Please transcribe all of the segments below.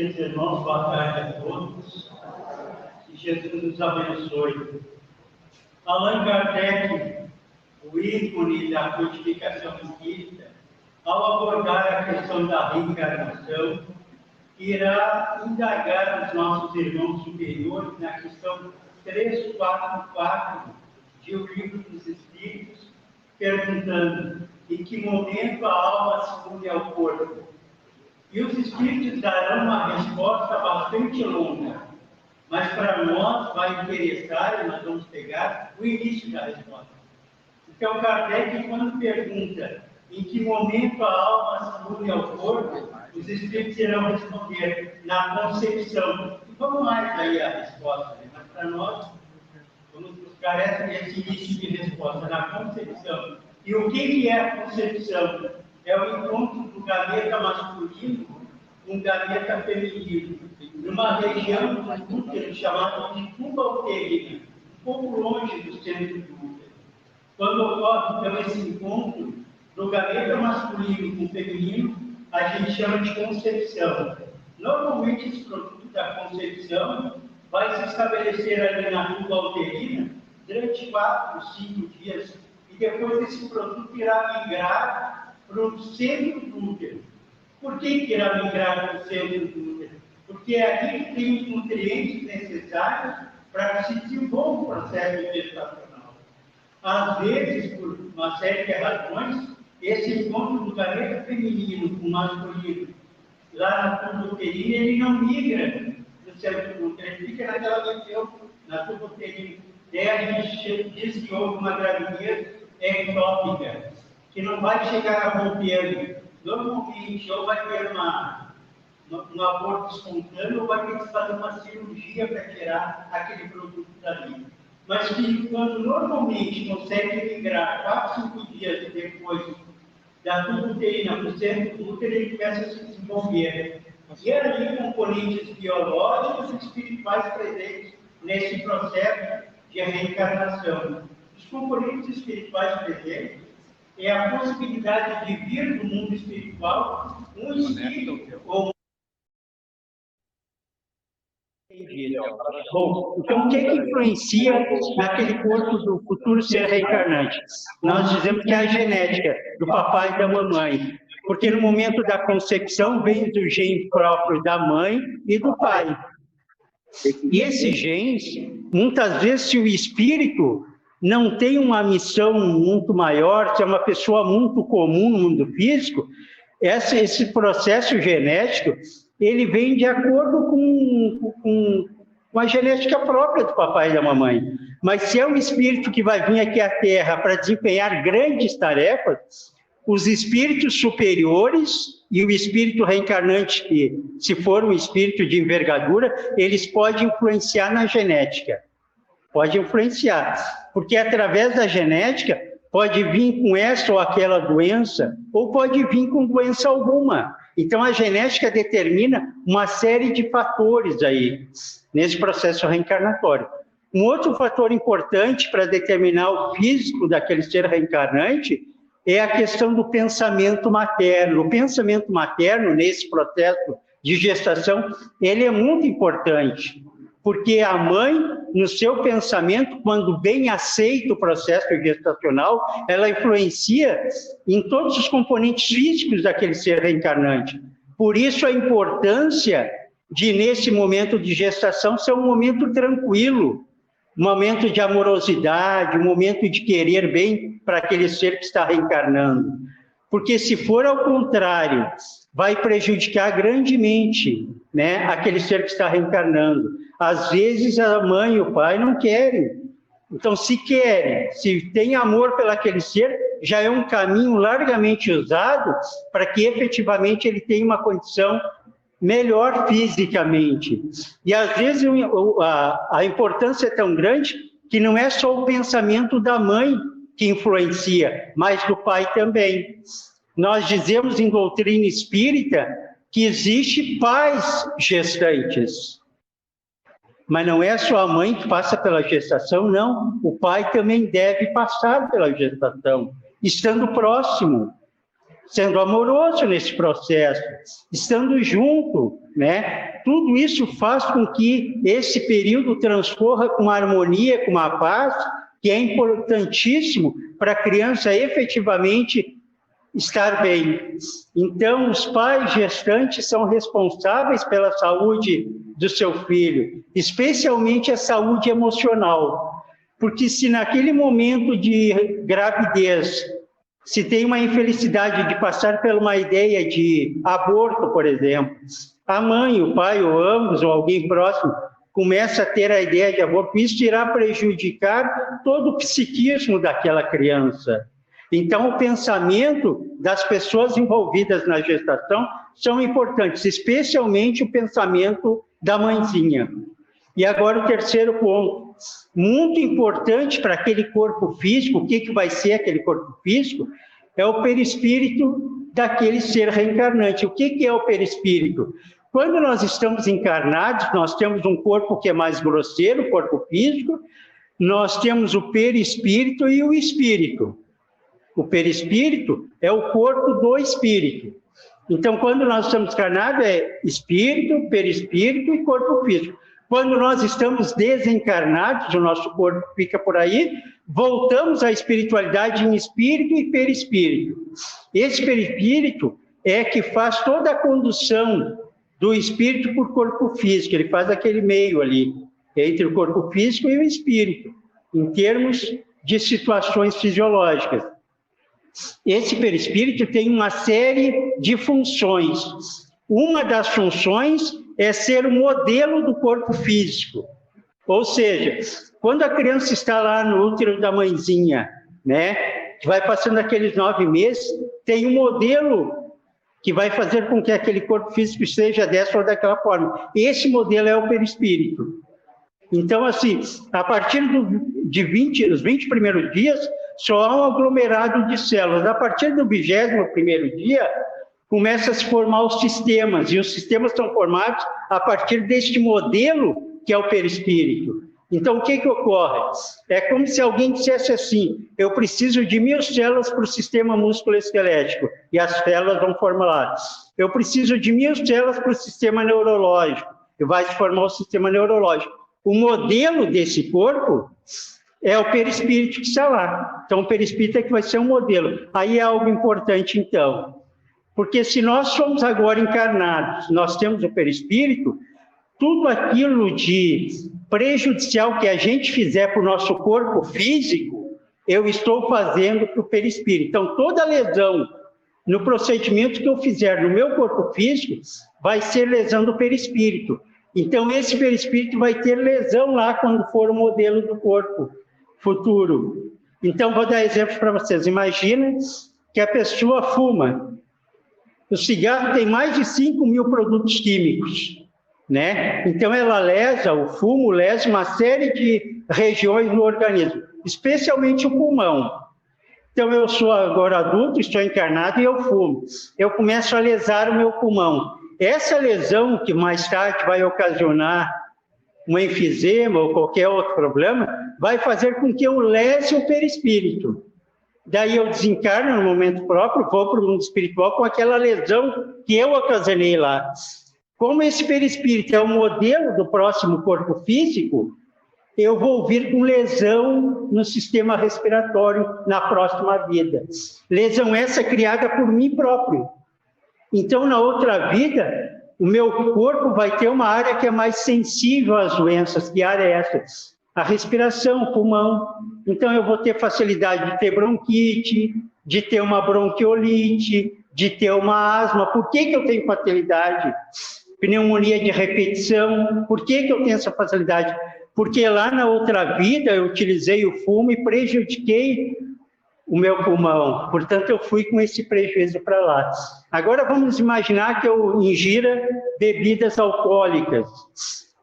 queridos irmãos, boa tarde a todos. Que Jesus nos abençoe. Allan Kardec, o ícone da codificação espírita, ao abordar a questão da reencarnação, irá indagar os nossos irmãos superiores na questão 344 de O Livro dos Espíritos, perguntando em que momento a alma se une ao corpo. E os Espíritos darão uma resposta bastante longa, mas para nós vai interessar, e nós vamos pegar o início da resposta. Então, Kardec, quando pergunta em que momento a alma se une ao corpo, os Espíritos irão responder na concepção. E vamos mais aí a resposta, né? Mas para nós, vamos buscar esse início de resposta, na concepção. E o que é a concepção? É o encontro do gameta masculino com o gameta feminino, numa região do útero chamada de tuba uterina, um pouco longe do centro do útero. Quando ocorre, então, esse encontro do gameta masculino com o feminino, a gente chama de concepção. Normalmente, esse produto da concepção vai se estabelecer ali na tuba uterina durante 4, 5 dias, e depois esse produto irá migrar para o centro do útero. Por que irá migrar para o centro do útero? Porque é aqui que tem os nutrientes necessários para que se desenvolva o processo gestacional. Às vezes, por uma série de razões, esse encontro do gameta feminino com o masculino lá na tuba uterina, ele não migra no centro do útero, ele fica naquela região, na tuba uterina. Daí a gente diz que houve uma gravidez ectópica, que não vai chegar a romper. Normalmente, ou vai ter um aborto espontâneo, ou vai ter que fazer uma cirurgia para tirar aquele produto dali. Mas que, quando normalmente consegue migrar 4, 5 dias depois da tuba uterina para o centro do útero, ele começa a se desenvolver. E ali componentes biológicos e espirituais presentes nesse processo de reencarnação. Os componentes espirituais presentes é a possibilidade de vir do mundo espiritual um espírito ou Bom, então o que influencia naquele corpo do futuro ser reencarnante? Nós dizemos que é a genética do papai e da mamãe, porque no momento da concepção vem do gene próprio da mãe e do pai. E esses genes, muitas vezes, se o espírito não tem uma missão muito maior, se é uma pessoa muito comum no mundo físico, esse processo genético, ele vem de acordo com a genética própria do papai e da mamãe. Mas se é um espírito que vai vir aqui à Terra para desempenhar grandes tarefas, os espíritos superiores e o espírito reencarnante, que, se for um espírito de envergadura, eles podem influenciar na genética. Pode influenciar, porque através da genética pode vir com essa ou aquela doença, ou pode vir com doença alguma. Então, a genética determina uma série de fatores aí, nesse processo reencarnatório. Um outro fator importante para determinar o físico daquele ser reencarnante é a questão do pensamento materno. O pensamento materno, nesse processo de gestação, ele é muito importante, porque a mãe, no seu pensamento, quando bem aceita o processo gestacional, ela influencia em todos os componentes físicos daquele ser reencarnante. Por isso a importância de, nesse momento de gestação, ser um momento tranquilo, um momento de amorosidade, um momento de querer bem para aquele ser que está reencarnando. Porque se for ao contrário, vai prejudicar grandemente, né, aquele ser que está reencarnando. Às vezes a mãe e o pai não querem. Então, se querem, se tem amor pelaquele ser, já é um caminho largamente usado para que efetivamente ele tenha uma condição melhor fisicamente. E às vezes a importância é tão grande que não é só o pensamento da mãe que influencia, mas do pai também. Nós dizemos em doutrina espírita que existe pais gestantes. Mas não é só a mãe que passa pela gestação, não. O pai também deve passar pela gestação, estando próximo. sendo amoroso nesse processo, estando junto, né? Tudo isso faz com que esse período transcorra com harmonia, com uma paz, que é importantíssimo para a criança efetivamente estar bem. Então, os pais gestantes são responsáveis pela saúde do seu filho, especialmente a saúde emocional. Porque se naquele momento de gravidez se tem uma infelicidade de passar por uma ideia de aborto, por exemplo, a mãe, o pai, ou ambos, ou alguém próximo, começa a ter a ideia de aborto, isso irá prejudicar todo o psiquismo daquela criança. Então, o pensamento das pessoas envolvidas na gestação são importantes, especialmente o pensamento da mãezinha. E agora o terceiro ponto, muito importante para aquele corpo físico, o que vai ser aquele corpo físico, é o perispírito daquele ser reencarnante. O que é o perispírito? Quando nós estamos encarnados, nós temos um corpo que é mais grosseiro, o corpo físico, nós temos o perispírito e o espírito. O perispírito é o corpo do espírito. Então, quando nós estamos encarnados, é espírito, perispírito e corpo físico. Quando nós estamos desencarnados, o nosso corpo fica por aí, voltamos à espiritualidade em espírito e perispírito. Esse perispírito é que faz toda a condução do espírito por corpo físico, ele faz aquele meio ali, entre o corpo físico e o espírito, em termos de situações fisiológicas. Esse perispírito tem uma série de funções. Uma das funções é ser o modelo do corpo físico. Ou seja, quando a criança está lá no útero da mãezinha, né, vai passando aqueles 9 meses, tem um modelo que vai fazer com que aquele corpo físico seja dessa ou daquela forma. Esse modelo é o perispírito. Então, assim, a partir dos 20 primeiros dias, só há um aglomerado de células. A partir do 21º dia, começa a se formar os sistemas, e os sistemas são formados a partir deste modelo que é o perispírito. Então, o que ocorre? É como se alguém dissesse assim, eu preciso de 1000 células para o sistema músculo-esquelético, e as células vão formar. Eu preciso de 1000 células para o sistema neurológico, e vai se formar o sistema neurológico. O modelo desse corpo é o perispírito que está lá. Então, o perispírito é que vai ser um modelo. Aí é algo importante, então. Porque se nós somos agora encarnados, nós temos o perispírito, tudo aquilo de prejudicial que a gente fizer para o nosso corpo físico, eu estou fazendo para o perispírito. Então, toda lesão no procedimento que eu fizer no meu corpo físico vai ser lesão do perispírito. Então, esse perispírito vai ter lesão lá quando for o modelo do corpo futuro. Então, vou dar exemplos para vocês. Imagina que a pessoa fuma. O cigarro tem mais de 5.000 produtos químicos, né? Então, ela lesa, o fumo lesa uma série de regiões no organismo, especialmente o pulmão. Então, eu sou agora adulto, estou encarnado e eu fumo. Eu começo a lesar o meu pulmão. Essa lesão, que mais tarde vai ocasionar um enfisema ou qualquer outro problema, vai fazer com que eu lese o perispírito. Daí eu desencarno no momento próprio, vou para o mundo espiritual com aquela lesão que eu ocasionei lá. Como esse perispírito é o modelo do próximo corpo físico, eu vou vir com lesão no sistema respiratório na próxima vida. Lesão essa criada por mim próprio. Então, na outra vida, o meu corpo vai ter uma área que é mais sensível às doenças. Que área é essa? A respiração, o pulmão. Então, eu vou ter facilidade de ter bronquite, de ter uma bronquiolite, de ter uma asma. Por que eu tenho facilidade? Pneumonia de repetição. Por que eu tenho essa facilidade? Porque lá na outra vida eu utilizei o fumo e prejudiquei o meu pulmão. Portanto, eu fui com esse prejuízo para lá. Agora, vamos imaginar que eu ingira bebidas alcoólicas.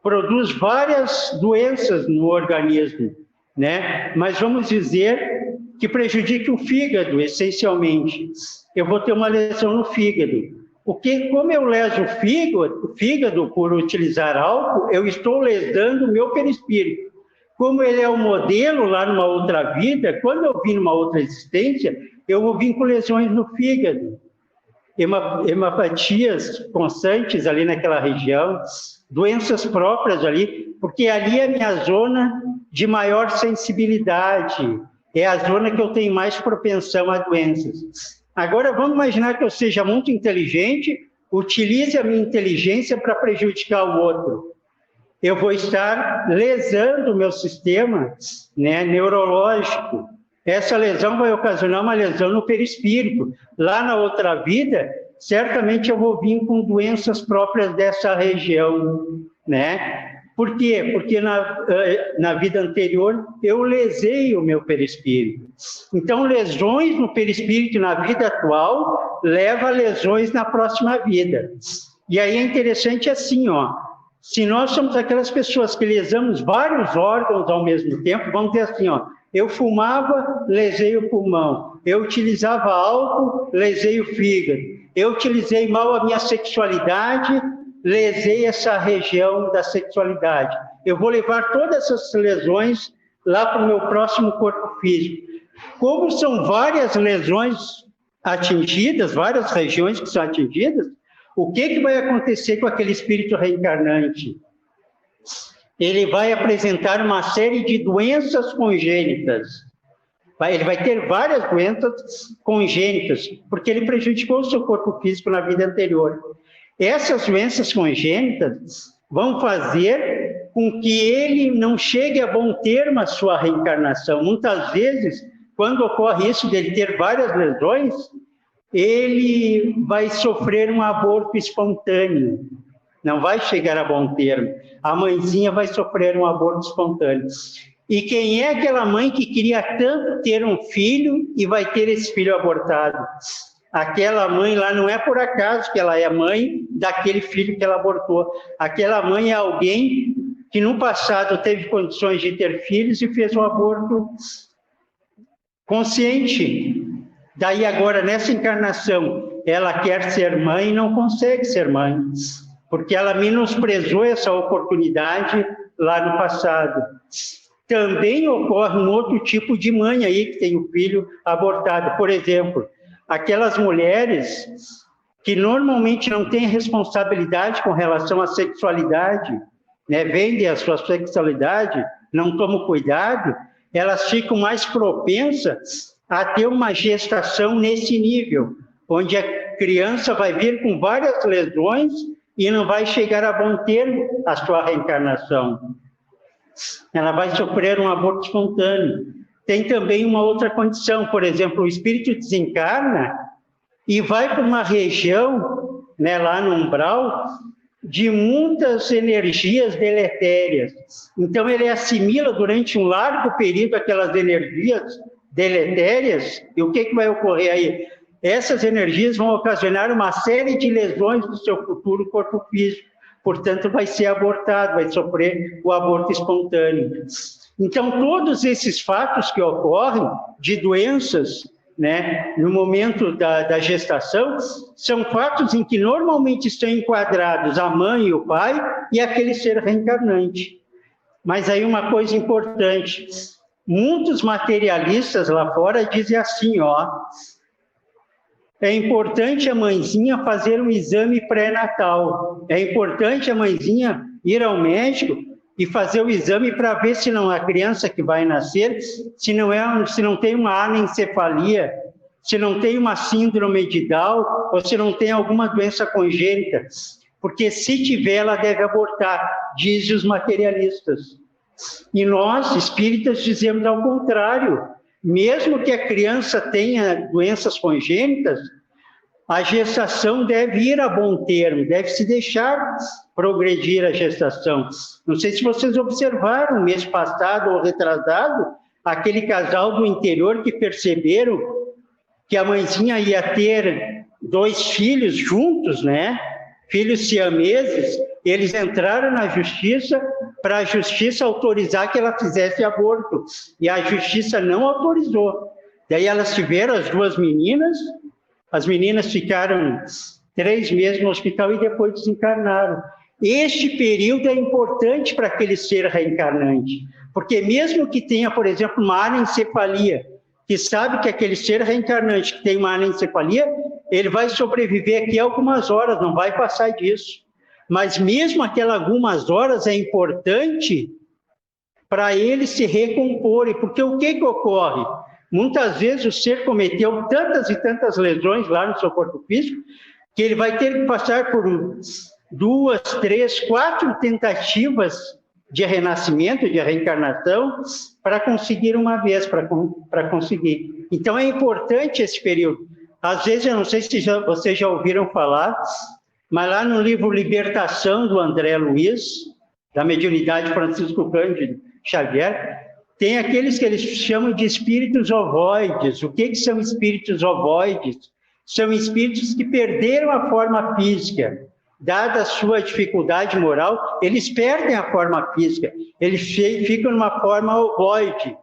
Produz várias doenças no organismo, né? Mas vamos dizer que prejudique o fígado, essencialmente. Eu vou ter uma lesão no fígado. Como eu leso o fígado por utilizar álcool, eu estou lesando o meu perispírito. Como ele é o modelo lá numa outra vida, quando eu vim numa outra existência, eu vou vir com lesões no fígado. hemopatias constantes ali naquela região, doenças próprias ali, porque ali é a minha zona de maior sensibilidade, é a zona que eu tenho mais propensão a doenças. Agora, vamos imaginar que eu seja muito inteligente, utilize a minha inteligência para prejudicar o outro. Eu vou estar lesando o meu sistema, né, neurológico. Essa lesão vai ocasionar uma lesão no perispírito. Lá na outra vida, certamente eu vou vir com doenças próprias dessa região, né? Por quê? Porque na vida anterior eu lesei o meu perispírito. Então, lesões no perispírito na vida atual levam a lesões na próxima vida. E aí é interessante assim, ó. Se nós somos aquelas pessoas que lesamos vários órgãos ao mesmo tempo, vamos dizer assim, ó. Eu fumava, lesei o pulmão. Eu utilizava álcool, lesei o fígado. Eu utilizei mal a minha sexualidade, lesei essa região da sexualidade. Eu vou levar todas essas lesões lá para o meu próximo corpo físico. Como são várias lesões atingidas, várias regiões que são atingidas, o que vai acontecer com aquele espírito reencarnante? Ele vai apresentar uma série de doenças congênitas. Ele vai ter várias doenças congênitas, porque ele prejudicou o seu corpo físico na vida anterior. Essas doenças congênitas vão fazer com que ele não chegue a bom termo a sua reencarnação. Muitas vezes, quando ocorre isso, dele ter várias lesões, ele vai sofrer um aborto espontâneo. Não vai chegar a bom termo. A mãezinha vai sofrer um aborto espontâneo. E quem é aquela mãe que queria tanto ter um filho e vai ter esse filho abortado? Aquela mãe lá não é por acaso que ela é mãe daquele filho que ela abortou. Aquela mãe é alguém que no passado teve condições de ter filhos e fez um aborto consciente. Daí agora, nessa encarnação, ela quer ser mãe e não consegue ser mãe, porque ela menosprezou essa oportunidade lá no passado. Também ocorre um outro tipo de mãe aí que tem o filho abortado. Por exemplo, aquelas mulheres que normalmente não têm responsabilidade com relação à sexualidade, né, vendem a sua sexualidade, não tomam cuidado, elas ficam mais propensas a ter uma gestação nesse nível, onde a criança vai vir com várias lesões e não vai chegar a bom termo a sua reencarnação. Ela vai sofrer um aborto espontâneo. Tem também uma outra condição, por exemplo, o espírito desencarna e vai para uma região, né, lá no umbral, de muitas energias deletérias. Então, ele assimila durante um largo período aquelas energias deletérias, e o que vai ocorrer aí? Essas energias vão ocasionar uma série de lesões do seu futuro corpo físico, portanto, vai ser abortado, vai sofrer o aborto espontâneo. Então, todos esses fatos que ocorrem de doenças, né, no momento da gestação, são fatos em que normalmente estão enquadrados a mãe e o pai e aquele ser reencarnante. Mas aí uma coisa importante, muitos materialistas lá fora dizem assim, ó, é importante a mãezinha fazer um exame pré-natal, é importante a mãezinha ir ao médico e fazer o exame para ver se não a criança que vai nascer, se não tem uma anencefalia, se não tem uma síndrome de Down, ou se não tem alguma doença congênita, porque se tiver, ela deve abortar, dizem os materialistas. E nós, espíritas, dizemos ao contrário. Mesmo que a criança tenha doenças congênitas, a gestação deve ir a bom termo, deve se deixar progredir a gestação. Não sei se vocês observaram, mês passado ou retrasado, aquele casal do interior que perceberam que a mãezinha ia ter 2 filhos juntos, né? Filhos siameses. Eles entraram na justiça para a justiça autorizar que ela fizesse aborto. E a justiça não autorizou. Daí elas tiveram as 2 meninas, as meninas ficaram 3 meses no hospital e depois desencarnaram. Este período é importante para aquele ser reencarnante, porque mesmo que tenha, por exemplo, uma anencefalia, que sabe que aquele ser reencarnante que tem uma anencefalia, ele vai sobreviver aqui algumas horas, não vai passar disso. Mas mesmo aquelas algumas horas é importante para ele se recompor, porque o que ocorre? Muitas vezes o ser cometeu tantas e tantas lesões lá no seu corpo físico, que ele vai ter que passar por 2, 3, 4 tentativas de renascimento, de reencarnação, para conseguir uma vez, para conseguir. Então é importante esse período. Às vezes, eu não sei se vocês já ouviram falar, mas lá no livro Libertação, do André Luiz, da mediunidade Francisco Cândido Xavier, tem aqueles que eles chamam de espíritos ovoides. O que são espíritos ovoides? São espíritos que perderam a forma física. Dada a sua dificuldade moral, eles perdem a forma física. Eles ficam numa forma ovoide.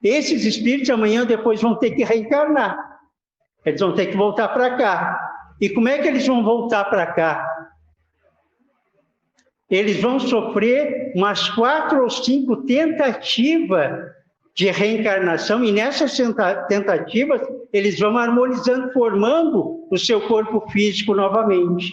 Esses espíritos amanhã ou depois vão ter que reencarnar. Eles vão ter que voltar para cá. E como é que eles vão voltar para cá? Eles vão sofrer umas 4 ou 5 tentativas de reencarnação, e nessas tentativas eles vão harmonizando, formando o seu corpo físico novamente.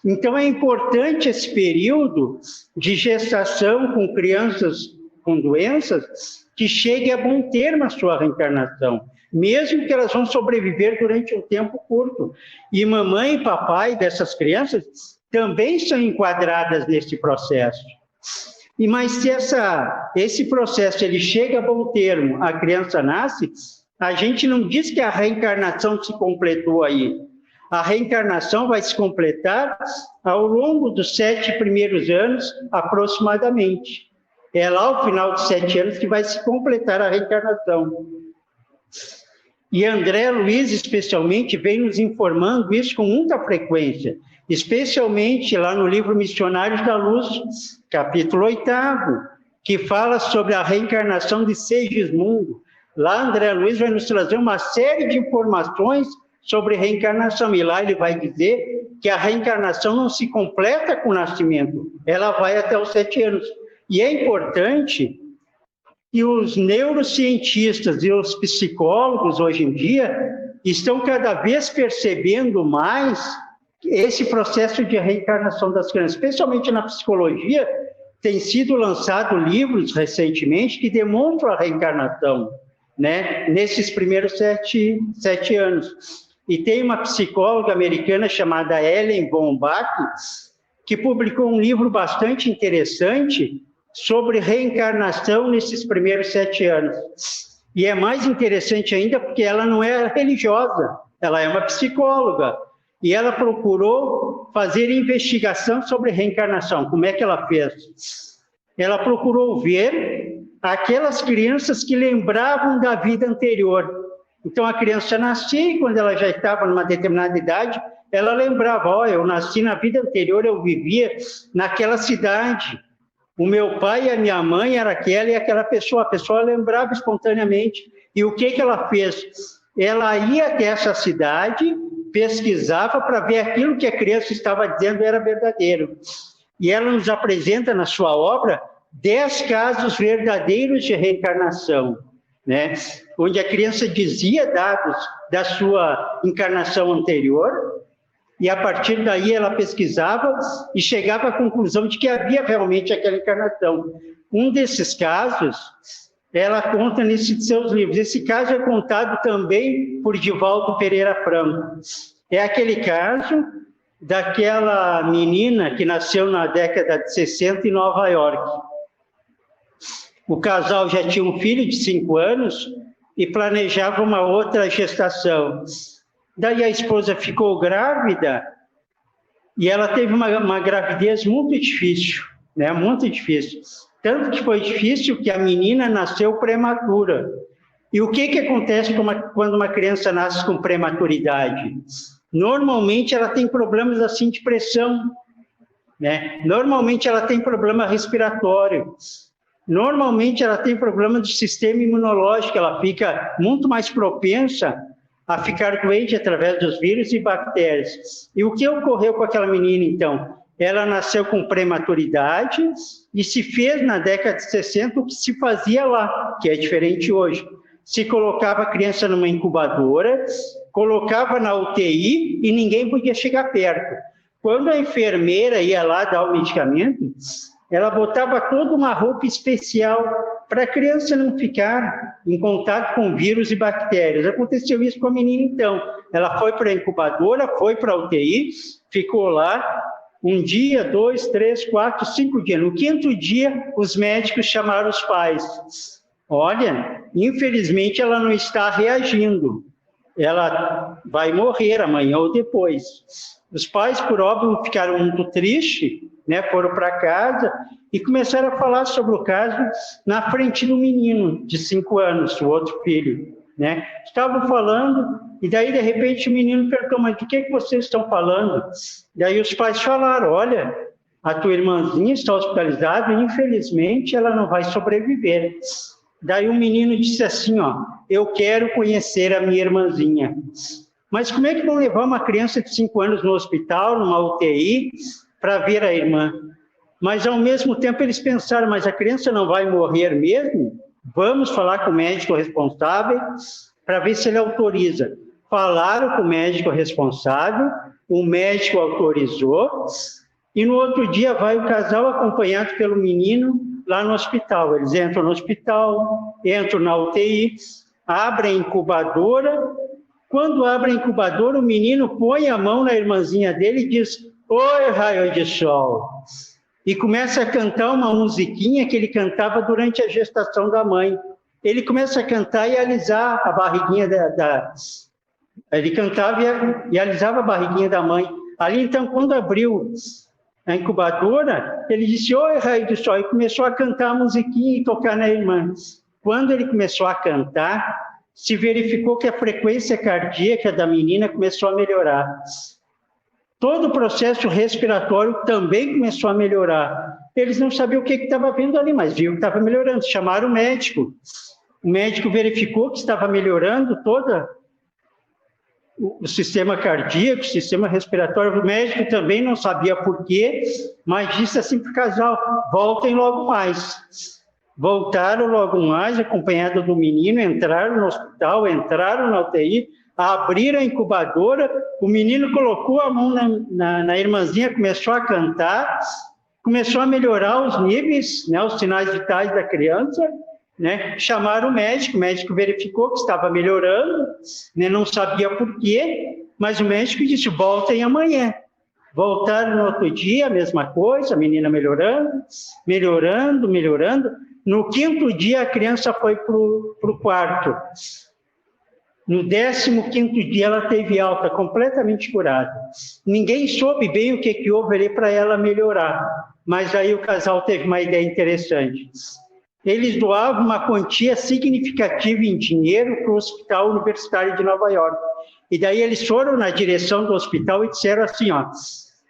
Então é importante esse período de gestação com crianças com doenças que chegue a bom termo a sua reencarnação, mesmo que elas vão sobreviver durante um tempo curto. E mamãe e papai dessas crianças também são enquadradas nesse processo. Mas se esse processo ele chega a bom termo, a criança nasce, a gente não diz que a reencarnação se completou aí. A reencarnação vai se completar ao longo dos 7 primeiros anos, aproximadamente. É lá ao final dos 7 anos que vai se completar a reencarnação. E André Luiz, especialmente, vem nos informando isso com muita frequência, especialmente lá no livro Missionários da Luz, capítulo 8, que fala sobre a reencarnação de Segismundo. Lá André Luiz vai nos trazer uma série de informações sobre reencarnação, e lá ele vai dizer que a reencarnação não se completa com o nascimento, ela vai até os 7 anos. E é importante que os neurocientistas e os psicólogos, hoje em dia, estão cada vez percebendo mais esse processo de reencarnação das crianças. Especialmente na psicologia, tem sido lançado livros recentemente que demonstram a reencarnação, né, nesses primeiros 7 anos. E tem uma psicóloga americana chamada Ellen von Bach, que publicou um livro bastante interessante sobre reencarnação nesses primeiros 7 anos. E é mais interessante ainda porque ela não é religiosa, ela é uma psicóloga. E ela procurou fazer investigação sobre reencarnação. Como é que ela fez? Ela procurou ver aquelas crianças que lembravam da vida anterior. Então, a criança nascia e quando ela já estava numa determinada idade, ela lembrava, eu nasci na vida anterior, eu vivia naquela cidade. O meu pai e a minha mãe era aquela e aquela pessoa. A pessoa lembrava espontaneamente. E o que ela fez? Ela ia até essa cidade, pesquisava para ver aquilo que a criança estava dizendo era verdadeiro. E ela nos apresenta na sua obra 10 casos verdadeiros de reencarnação, né? Onde a criança dizia dados da sua encarnação anterior, e a partir daí ela pesquisava e chegava à conclusão de que havia realmente aquela encarnação. Um desses casos, ela conta nesses seus livros. Esse caso é contado também por Divaldo Pereira Franco. É aquele caso daquela menina que nasceu na década de 60 em Nova York. O casal já tinha um filho de 5 anos e planejava uma outra gestação. Daí a esposa ficou grávida e ela teve uma gravidez muito difícil, né? Muito difícil. Tanto que foi difícil que a menina nasceu prematura. E o que acontece quando uma criança nasce com prematuridade? Normalmente ela tem problemas assim de pressão, né? Normalmente ela tem problema respiratório. Normalmente ela tem problema do sistema imunológico, ela fica muito mais propensa a ficar doente através dos vírus e bactérias. E o que ocorreu com aquela menina, então? Ela nasceu com prematuridade e se fez na década de 60 o que se fazia lá, que é diferente hoje. se colocava a criança numa incubadora, colocava na UTI e ninguém podia chegar perto. Quando a enfermeira ia lá dar o medicamento, ela botava toda uma roupa especial para a criança não ficar em contato com vírus e bactérias. Aconteceu isso com a menina, então. Ela foi para a incubadora, foi para a UTI, ficou lá 1 dia, 2, 3, 4, 5 dias. No 5º dia, os médicos chamaram os pais. Olha, infelizmente ela não está reagindo. Ela vai morrer amanhã ou depois. Os pais, por óbvio, ficaram muito tristes, né? Foram para casa e começaram a falar sobre o caso na frente do menino de 5 anos, o outro filho, né? Estavam falando e daí, de repente, o menino perguntou, mas do que vocês estão falando? Daí os pais falaram, olha, a tua irmãzinha está hospitalizada e, infelizmente, ela não vai sobreviver. Daí o menino disse assim, ó, eu quero conhecer a minha irmãzinha. Mas como é que vão levar uma criança de 5 anos no hospital, numa UTI, para ver a irmã? Mas, ao mesmo tempo, eles pensaram, mas a criança não vai morrer mesmo? Vamos falar com o médico responsável para ver se ele autoriza. Falaram com o médico responsável, o médico autorizou, e no outro dia vai o casal acompanhado pelo menino lá no hospital. Eles entram no hospital, entram na UTI, abrem a incubadora. Quando abre a incubadora, o menino põe a mão na irmãzinha dele e diz, oi, raio de sol. E começa a cantar uma musiquinha que ele cantava durante a gestação da mãe. Ele começa a cantar e alisar a barriguinha Ele cantava e alisava a barriguinha da mãe. Ali, então, quando abriu a incubadora, ele disse, oi, raio do sol, e começou a cantar a musiquinha e tocar na irmã. Quando ele começou a cantar, se verificou que a frequência cardíaca da menina começou a melhorar. Todo o processo respiratório também começou a melhorar. Eles não sabiam o que estava vendo ali, mas viram que estava melhorando. Chamaram o médico. O médico verificou que estava melhorando todo o sistema cardíaco, o sistema respiratório. O médico também não sabia por quê, mas disse assim para o casal, voltem logo mais. Voltaram logo mais, acompanhado do menino, entraram no hospital, entraram na UTI, abriram a incubadora, o menino colocou a mão na irmãzinha, começou a cantar, começou a melhorar os níveis, né, os sinais vitais da criança, né, chamaram o médico verificou que estava melhorando, né, não sabia por quê, mas o médico disse, voltem amanhã. Voltaram no outro dia, a mesma coisa, a menina melhorando. No 5º dia, a criança foi para o quarto. No 15º dia, ela teve alta, completamente curada. Ninguém soube bem o que houve ali para ela melhorar, mas aí o casal teve uma ideia interessante. Eles doavam uma quantia significativa em dinheiro para o Hospital Universitário de Nova York. E daí eles foram na direção do hospital e disseram assim, ó,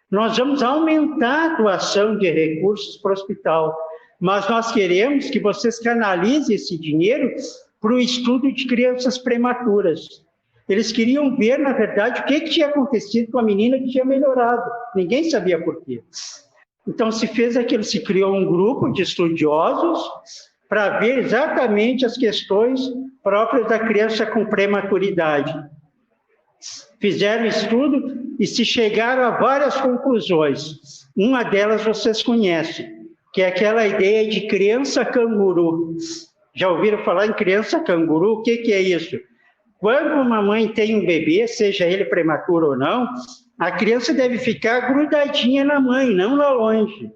nós vamos aumentar a doação de recursos para o hospital, mas nós queremos que vocês canalizem esse dinheiro para o estudo de crianças prematuras. Eles queriam ver, na verdade, o que tinha acontecido com a menina que tinha melhorado. Ninguém sabia por quê. Então, se criou um grupo de estudiosos para ver exatamente as questões próprias da criança com prematuridade. Fizeram estudo e se chegaram a várias conclusões. Uma delas vocês conhecem, que é aquela ideia de criança canguru. Já ouviram falar em criança canguru? O que é isso? Quando uma mãe tem um bebê, seja ele prematuro ou não, a criança deve ficar grudadinha na mãe, não lá longe.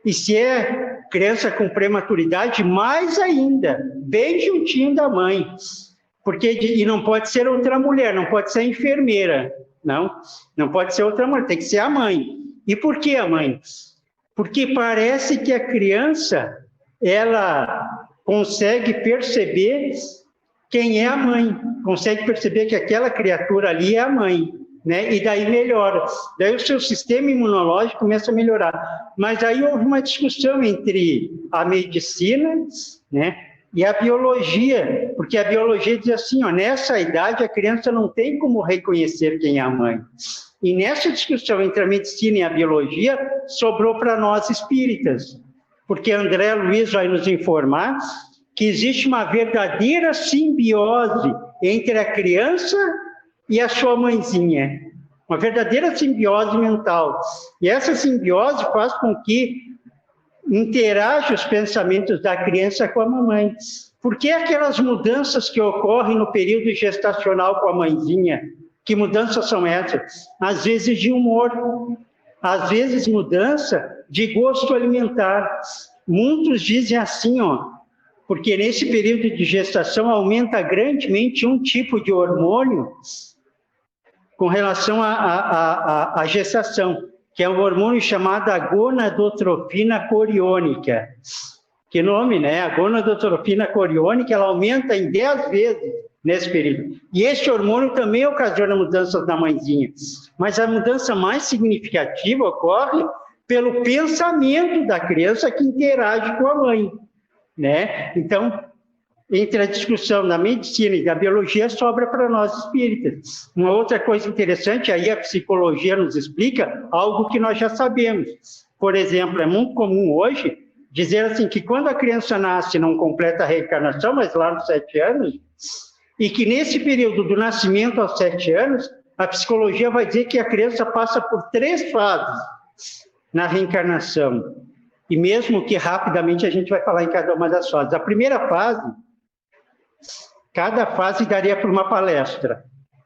E se é criança com prematuridade, mais ainda, bem juntinho da mãe. E não pode ser outra mulher, não pode ser a enfermeira, não pode ser outra mulher, tem que ser a mãe. E por que a mãe? Porque parece que a criança, ela consegue perceber quem é a mãe, consegue perceber que aquela criatura ali é a mãe, né? E daí melhora. Daí o seu sistema imunológico começa a melhorar. Mas aí houve uma discussão entre a medicina, né, e a biologia, porque a biologia diz assim, ó, nessa idade a criança não tem como reconhecer quem é a mãe. E nessa discussão entre a medicina e a biologia, sobrou para nós espíritas, porque André Luiz vai nos informar que existe uma verdadeira simbiose entre a criança e a sua mãezinha. Uma verdadeira simbiose mental. E essa simbiose faz com que interaja os pensamentos da criança com a mamãe. Por que aquelas mudanças que ocorrem no período gestacional com a mãezinha? Que mudanças são essas? Às vezes de humor, às vezes mudança de gosto alimentar. Muitos dizem assim, porque nesse período de gestação aumenta grandemente um tipo de hormônio com relação à gestação, que é um hormônio chamado a gonadotropina coriônica. Que nome, né? A gonadotropina coriônica, ela aumenta em 10 vezes nesse período. E este hormônio também ocasiona mudanças na mãezinha. Mas a mudança mais significativa ocorre pelo pensamento da criança que interage com a mãe, né? Então, entre a discussão da medicina e da biologia, sobra para nós espíritas. Uma outra coisa interessante, aí a psicologia nos explica algo que nós já sabemos. Por exemplo, é muito comum hoje dizer assim que quando a criança nasce não completa a reencarnação, mas lá nos 7 anos, e que nesse período do nascimento aos 7 anos, a psicologia vai dizer que a criança passa por 3 fases na reencarnação. E mesmo que rapidamente a gente vai falar em cada uma das fases. A primeira fase, cada fase daria para uma palestra.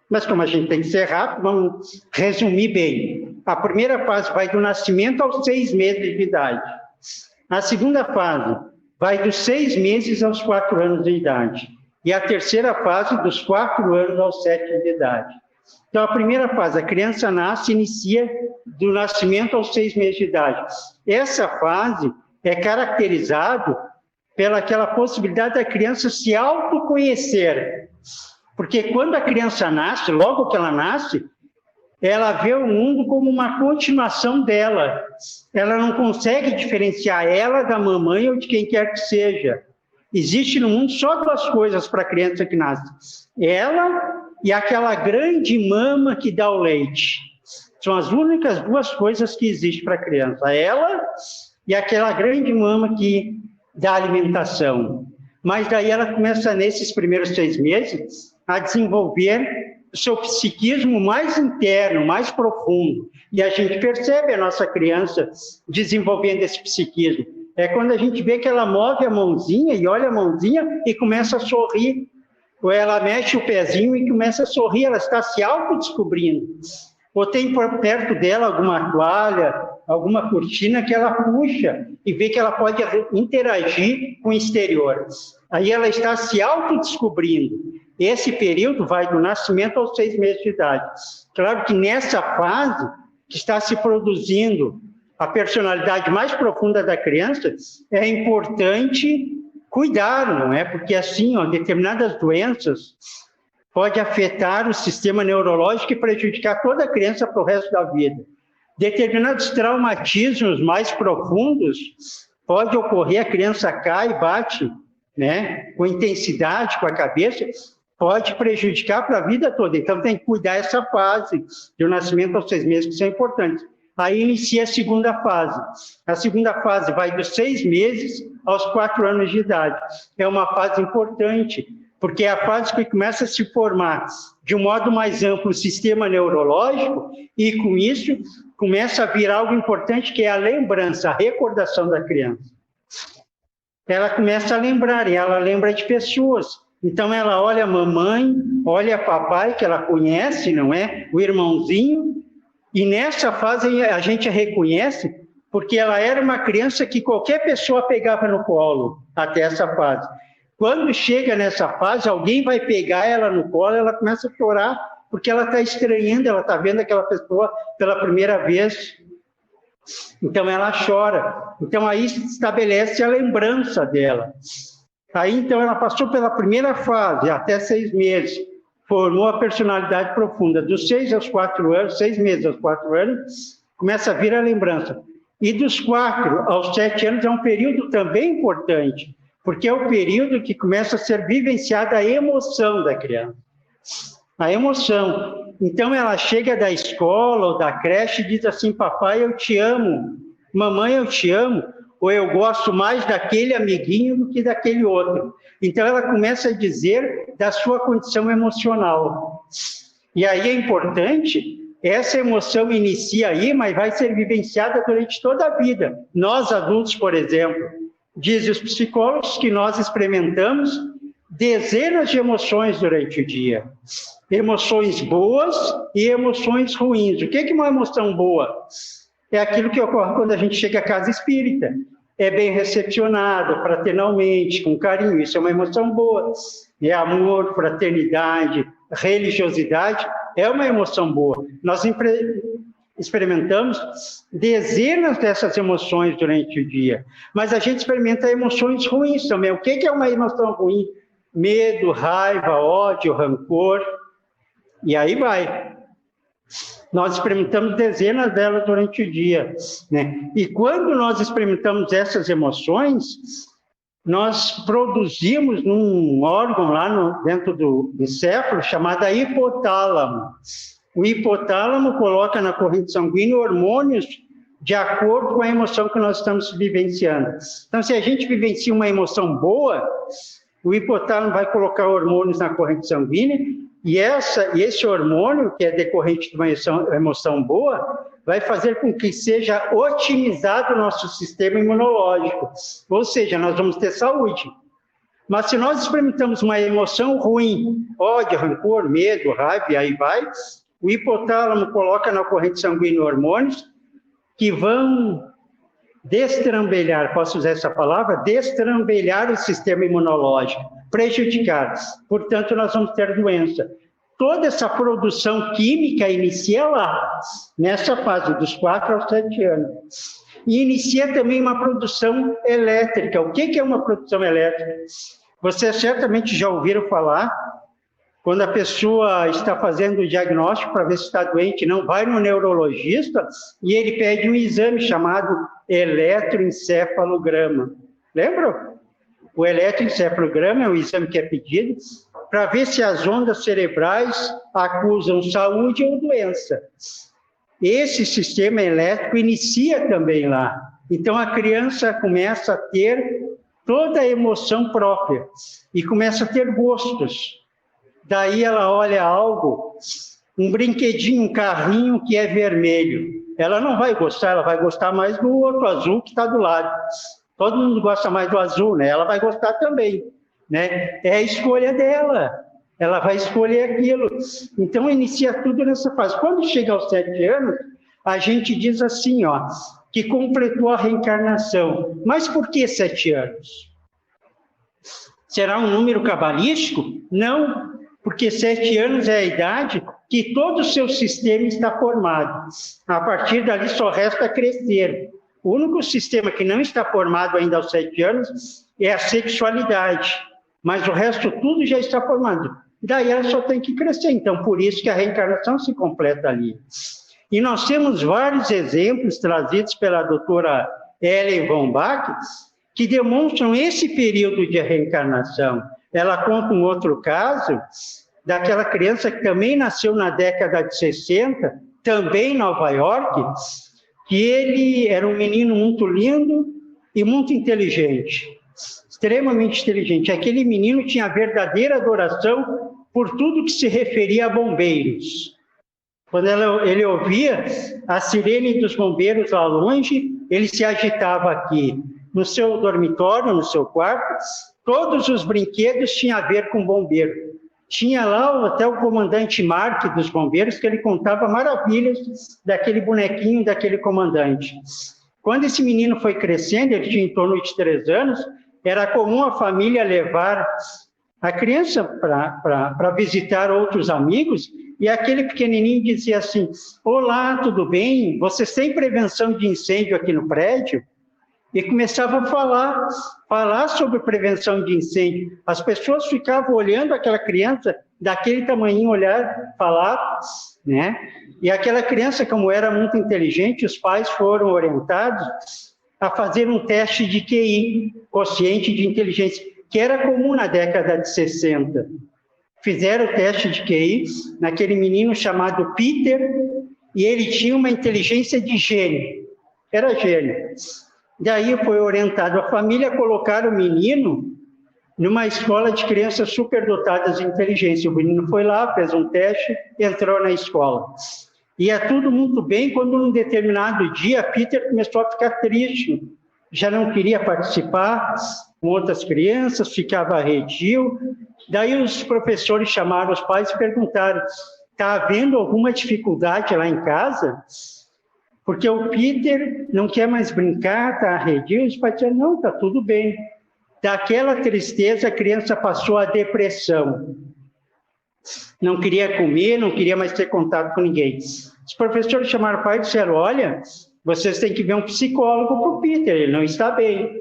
Mas como a gente tem que ser rápido, vamos resumir bem. A primeira fase vai do nascimento aos 6 meses de idade. A segunda fase vai dos 6 meses aos 4 anos de idade. E a terceira fase dos 4 anos aos 7 de idade. Então, a primeira fase, a criança nasce e inicia do nascimento aos 6 meses de idade. Essa fase é caracterizada pelaquela possibilidade da criança se autoconhecer. Porque quando a criança nasce, logo que ela nasce, ela vê o mundo como uma continuação dela. Ela não consegue diferenciar ela da mamãe ou de quem quer que seja. Existe no mundo só 2 coisas para a criança que nasce. Ela e aquela grande mama que dá o leite. São as únicas 2 coisas que existem para a criança. Ela e aquela grande mama que dá alimentação. Mas daí ela começa, nesses primeiros 6 meses, a desenvolver o seu psiquismo mais interno, mais profundo. E a gente percebe a nossa criança desenvolvendo esse psiquismo. É quando a gente vê que ela move a mãozinha e olha a mãozinha e começa a sorrir. Ou ela mexe o pezinho e começa a sorrir, ela está se autodescobrindo. Ou tem por perto dela alguma toalha, alguma cortina que ela puxa e vê que ela pode interagir com o exterior. Aí ela está se autodescobrindo. Esse período vai do nascimento aos 6 meses de idade. Claro que nessa fase que está se produzindo a personalidade mais profunda da criança, é importante cuidar, não é? Porque assim, determinadas doenças podem afetar o sistema neurológico e prejudicar toda a criança para o resto da vida. Determinados traumatismos mais profundos pode ocorrer, a criança cai, bate, né, com intensidade, com a cabeça, pode prejudicar para a vida toda. Então tem que cuidar essa fase do nascimento aos 6 meses, que são importantes. Aí inicia a segunda fase. A segunda fase vai dos 6 meses aos 4 anos de idade. É uma fase importante, porque é a fase que começa a se formar de um modo mais amplo o sistema neurológico e, com isso, começa a vir algo importante, que é a lembrança, a recordação da criança. Ela começa a lembrar, e ela lembra de pessoas. Então, ela olha a mamãe, olha papai, que ela conhece, não é? O irmãozinho. E nessa fase a gente a reconhece porque ela era uma criança que qualquer pessoa pegava no colo até essa fase. Quando chega nessa fase, alguém vai pegar ela no colo, ela começa a chorar porque ela está estranhando, ela está vendo aquela pessoa pela primeira vez. Então ela chora. Então aí se estabelece a lembrança dela. Aí então ela passou pela primeira fase, até 6 meses. Formou a personalidade profunda. Dos 6 aos 4 anos, 6 meses aos 4 anos, começa a vir a lembrança. E dos 4 aos 7 anos é um período também importante, porque é o período que começa a ser vivenciada a emoção da criança. A emoção. Então ela chega da escola ou da creche e diz assim: papai, eu te amo. Mamãe, eu te amo. ou eu gosto mais daquele amiguinho do que daquele outro. Então, ela começa a dizer da sua condição emocional. E aí é importante, essa emoção inicia aí, mas vai ser vivenciada durante toda a vida. Nós, adultos, por exemplo, dizem os psicólogos que nós experimentamos dezenas de emoções durante o dia. Emoções boas e emoções ruins. O que é uma emoção boa? É aquilo que ocorre quando a gente chega à casa espírita. É bem recepcionado, fraternalmente, com carinho. Isso é uma emoção boa. É amor, fraternidade, religiosidade. É uma emoção boa. Nós experimentamos dezenas dessas emoções durante o dia. Mas a gente experimenta emoções ruins também. O que é uma emoção ruim? Medo, raiva, ódio, rancor. E aí vai. Nós experimentamos dezenas delas durante o dia, né? E quando nós experimentamos essas emoções, nós produzimos num órgão lá dentro do encéfalo chamado hipotálamo. O hipotálamo coloca na corrente sanguínea hormônios de acordo com a emoção que nós estamos vivenciando. Então, se a gente vivencia uma emoção boa, o hipotálamo vai colocar hormônios na corrente sanguínea, e esse hormônio, que é decorrente de uma emoção boa, vai fazer com que seja otimizado o nosso sistema imunológico. Ou seja, nós vamos ter saúde. Mas se nós experimentamos uma emoção ruim, ódio, rancor, medo, raiva, e aí vai, o hipotálamo coloca na corrente sanguínea hormônios que vão destrambelhar, posso usar essa palavra? Destrambelhar o sistema imunológico, prejudicar. Portanto, nós vamos ter doença. Toda essa produção química inicia lá, nessa fase, dos 4 aos 7 anos. E inicia também uma produção elétrica. O que é uma produção elétrica? Vocês certamente já ouviram falar, quando a pessoa está fazendo o diagnóstico para ver se está doente, não vai no neurologista e ele pede um exame chamado eletroencefalograma. Lembram? O eletroencefalograma é um exame que é pedido para ver se as ondas cerebrais acusam saúde ou doença. Esse sistema elétrico inicia também lá. Então, a criança começa a ter toda a emoção própria e começa a ter gostos. Daí ela olha algo, um brinquedinho, um carrinho que é vermelho. Ela não vai gostar, ela vai gostar mais do outro azul que está do lado. Todo mundo gosta mais do azul, né? Ela vai gostar também, né? É a escolha dela. Ela vai escolher aquilo. Então, inicia tudo nessa fase. Quando chega aos 7 anos, a gente diz assim, ó, que completou a reencarnação. Mas por que 7 anos? Será um número cabalístico? Não. Porque 7 anos é a idade que todo o seu sistema está formado. A partir dali só resta crescer. O único sistema que não está formado ainda aos 7 anos é a sexualidade. Mas o resto tudo já está formado. Daí ela só tem que crescer. Então, por isso que a reencarnação se completa ali. E nós temos vários exemplos trazidos pela doutora Ellen von Bach que demonstram esse período de reencarnação. Ela conta um outro caso daquela criança que também nasceu na década de 60, também em Nova York, que ele era um menino muito lindo e muito inteligente, extremamente inteligente. Aquele menino tinha verdadeira adoração por tudo que se referia a bombeiros. Quando ele ouvia a sirene dos bombeiros lá longe, ele se agitava aqui. No seu dormitório, no seu quarto, todos os brinquedos tinham a ver com bombeiro. Tinha lá até o comandante Mark dos bombeiros, que ele contava maravilhas daquele bonequinho, daquele comandante. Quando esse menino foi crescendo, ele tinha em torno de 3 anos, era comum a família levar a criança para visitar outros amigos, e aquele pequenininho dizia assim, olá, tudo bem? Vocês têm prevenção de incêndio aqui no prédio? E começava a falar sobre prevenção de incêndio. As pessoas ficavam olhando aquela criança daquele tamanhinho, olhar, falar, né? E aquela criança, como era muito inteligente, os pais foram orientados a fazer um teste de QI, quociente de inteligência, que era comum na década de 60. Fizeram o teste de QI naquele menino chamado Peter, e ele tinha uma inteligência de gênio. Era gênio. Daí foi orientado a família a colocar o menino numa escola de crianças superdotadas de inteligência. O menino foi lá, fez um teste, entrou na escola. Ia tudo muito bem, quando num determinado dia, Peter começou a ficar triste. Já não queria participar com outras crianças, ficava arredio. Daí os professores chamaram os pais e perguntaram: está havendo alguma dificuldade lá em casa? Porque o Peter não quer mais brincar, está arredio. Os pais disseram: não, está tudo bem. Daquela tristeza, a criança passou a depressão. Não queria comer, não queria mais ter contato com ninguém. Os professores chamaram o pai e disseram: olha, vocês têm que ver um psicólogo para o Peter, ele não está bem.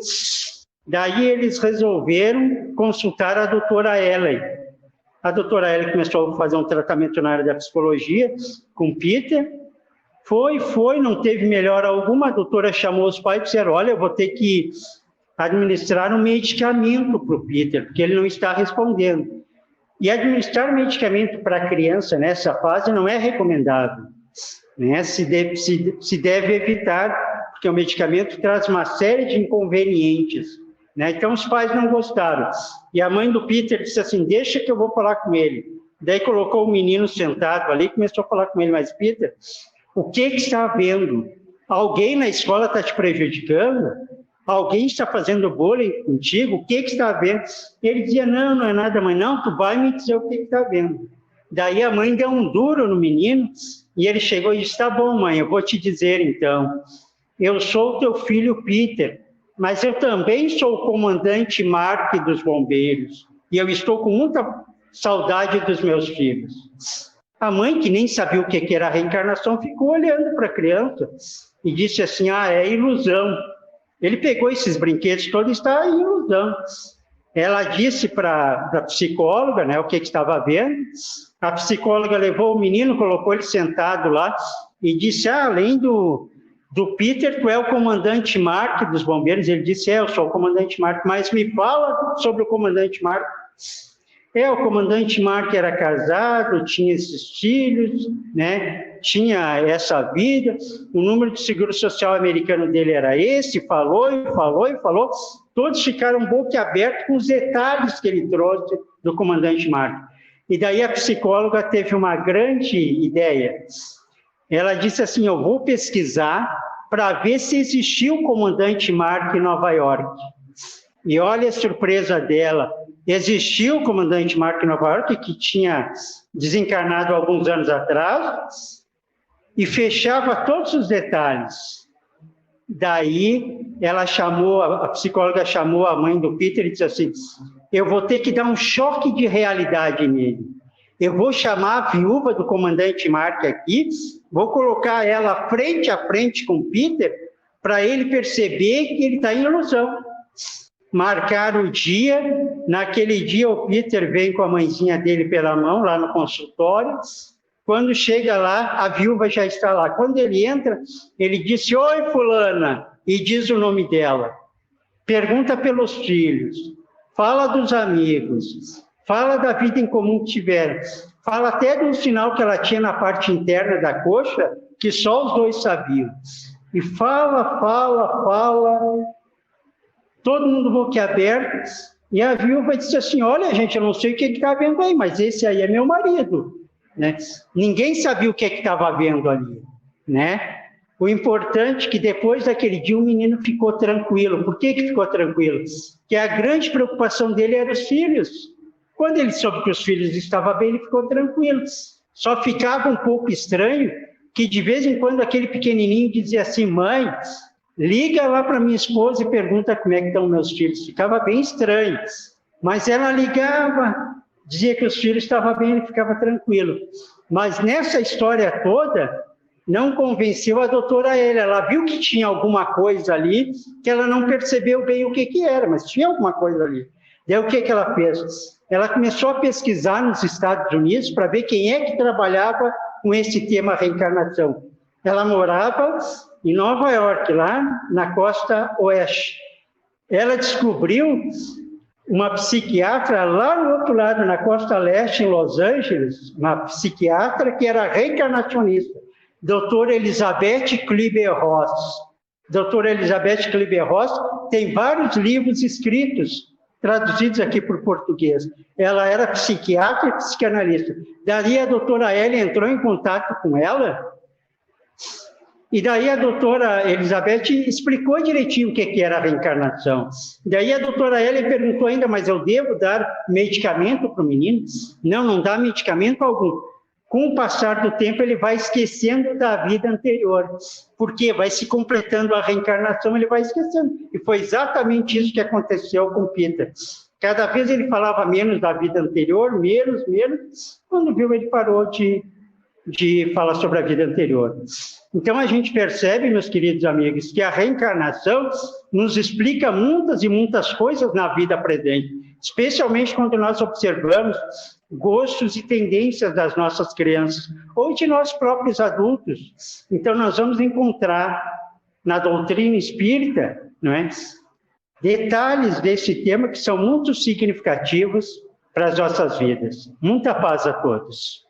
Daí eles resolveram consultar a doutora Ellen. A doutora Ellen começou a fazer um tratamento na área da psicologia com o Peter. Foi, não teve melhora alguma. A doutora chamou os pais e disseram: olha, eu vou ter que administrar um medicamento para o Peter, porque ele não está respondendo. E administrar medicamento para a criança nessa fase não é recomendável, né? Se deve evitar, porque o medicamento traz uma série de inconvenientes, né? Então os pais não gostaram. E a mãe do Peter disse assim: deixa que eu vou falar com ele. Daí colocou o menino sentado ali e começou a falar com ele: mas Peter, o que está havendo? Alguém na escola está te prejudicando? Alguém está fazendo bullying contigo? O que está havendo? Ele dizia: não, não é nada, mãe, não, tu vai me dizer o que está havendo. Daí a mãe deu um duro no menino e ele chegou e disse: tá bom, mãe, eu vou te dizer então. Eu sou teu filho Peter, mas eu também sou o comandante Mark dos bombeiros e eu estou com muita saudade dos meus filhos. A mãe, que nem sabia o que era a reencarnação, ficou olhando para a criança e disse assim: ah, é ilusão. Ele pegou esses brinquedos todos e está em ilusão. Ela disse para a psicóloga, né, o que estava vendo. A psicóloga levou o menino, colocou ele sentado lá e disse: ah, além do Peter, tu é o comandante Mark dos bombeiros? Ele disse: eu sou o comandante Mark, mas me fala sobre o comandante Mark. O comandante Mark era casado, tinha esses filhos, né? Tinha essa vida, o número de seguro social americano dele era esse, falou. Todos ficaram boquiabertos com os detalhes que ele trouxe do comandante Mark. E daí a psicóloga teve uma grande ideia. Ela disse assim: eu vou pesquisar para ver se existiu o comandante Mark em Nova York. E olha a surpresa dela. Existiu o comandante Mark em Nova York, que tinha desencarnado alguns anos atrás, e fechava todos os detalhes. Daí a psicóloga chamou a mãe do Peter e disse assim: eu vou ter que dar um choque de realidade nele. Eu vou chamar a viúva do comandante Mark aqui, vou colocar ela frente a frente com o Peter, para ele perceber que ele está em ilusão. Marcaram o dia. Naquele dia o Peter vem com a mãezinha dele pela mão, lá no consultório. Quando chega lá, a viúva já está lá. Quando ele entra, ele disse: oi, fulana, e diz o nome dela. Pergunta pelos filhos, fala dos amigos, fala da vida em comum que tiveram. Fala até de um sinal que ela tinha na parte interna da coxa, que só os dois sabiam. E fala, todo mundo boquiaberto. E a viúva disse assim: olha, gente, eu não sei o que está vendo aí, mas esse aí é meu marido. Né? Ninguém sabia o que estava vendo ali. Né? O importante é que depois daquele dia o menino ficou tranquilo. Por que ficou tranquilo? Porque a grande preocupação dele eram os filhos. Quando ele soube que os filhos estavam bem, ele ficou tranquilo. Só ficava um pouco estranho que de vez em quando aquele pequenininho dizia assim: mãe, liga lá para minha esposa e pergunta como é que estão meus filhos. Ficava bem estranho. Mas ela ligava, dizia que os filhos estavam bem, ele ficava tranquilo. Mas nessa história toda, não convenceu a doutora Elia. Ela viu que tinha alguma coisa ali, que ela não percebeu bem o que era, mas tinha alguma coisa ali. Daí o que ela fez? Ela começou a pesquisar nos Estados Unidos para ver quem é que trabalhava com esse tema reencarnação. Ela morava em Nova York, lá na costa oeste. Ela descobriu uma psiquiatra lá no outro lado, na costa leste, em Los Angeles, uma psiquiatra que era reencarnacionista, doutora Elizabeth Kleber-Ross. Doutora Elizabeth Kleber-Ross tem vários livros escritos, traduzidos aqui para o português. Ela era psiquiatra e psicanalista. Daí a doutora Elia entrou em contato com ela, e daí a doutora Elizabeth explicou direitinho o que era a reencarnação. Daí a doutora Elia perguntou ainda, mas eu devo dar medicamento para o menino? Não, não dá medicamento algum. Com o passar do tempo, ele vai esquecendo da vida anterior, porque vai se completando a reencarnação, ele vai esquecendo. E foi exatamente isso que aconteceu com Peter. Cada vez ele falava menos da vida anterior, menos. Quando viu, ele parou de falar sobre a vida anterior. Então, a gente percebe, meus queridos amigos, que a reencarnação nos explica muitas e muitas coisas na vida presente, especialmente quando nós observamos gostos e tendências das nossas crianças, ou de nós próprios adultos. Então, nós vamos encontrar na doutrina espírita, não é, detalhes desse tema que são muito significativos para as nossas vidas. Muita paz a todos.